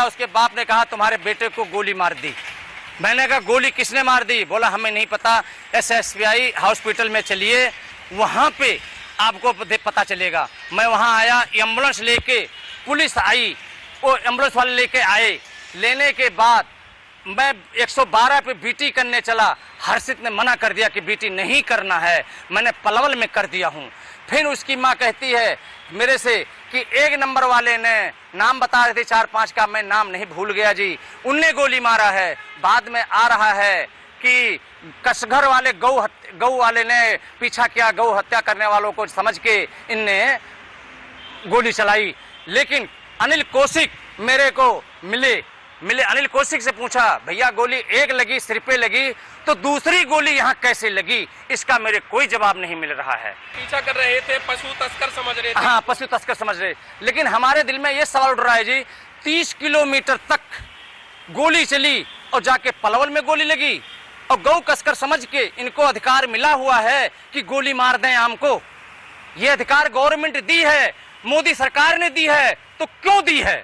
उसके बाप ने कहा तुम्हारे बेटे को गोली मार दी। मैंने कहा गोली किसने मार दी? बोला हमें नहीं पता, SSBI हॉस्पिटल में चलिए, वहाँ पे आपको पता चलेगा। मैं वहाँ आया, एम्बुलेंस लेके पुलिस आई, वो एम्बुलेंस वाले लेके आए। लेने के बाद मैं 112 पे बीटी करने चला। हर्षित ने मना कर दिया कि बीटी नहीं करना है, मैंने पलवल में कर दिया हूँ। फिर उसकी माँ कहती है मेरे से कि 1 नंबर वाले ने नाम बता रहे थे 4-5 का, मैं नाम नहीं भूल गया जी, उनने गोली मारा है। बाद में आ रहा है कि कसघर वाले गौ वाले ने पीछा किया, गौ हत्या करने वालों को समझ के इनने गोली चलाई। लेकिन अनिल कौशिक मेरे को मिले, अनिल कौशिक से पूछा भैया गोली एक लगी, सिर पे लगी, तो दूसरी गोली यहाँ कैसे लगी? इसका मेरे कोई जवाब नहीं मिल रहा है। पीछा कर रहे थे, पशु तस्कर समझ रहे थे। हाँ, पशु तस्कर समझ रहे। लेकिन हमारे दिल में ये सवाल उठ रहा है जी, 30 किलोमीटर तक गोली चली और जाके पलवल में गोली लगी, और गौ कसकर समझ के इनको अधिकार मिला हुआ है कि गोली मार दें आम को। ये अधिकार गवर्नमेंट दी है, मोदी सरकार ने दी है, तो क्यों दी है?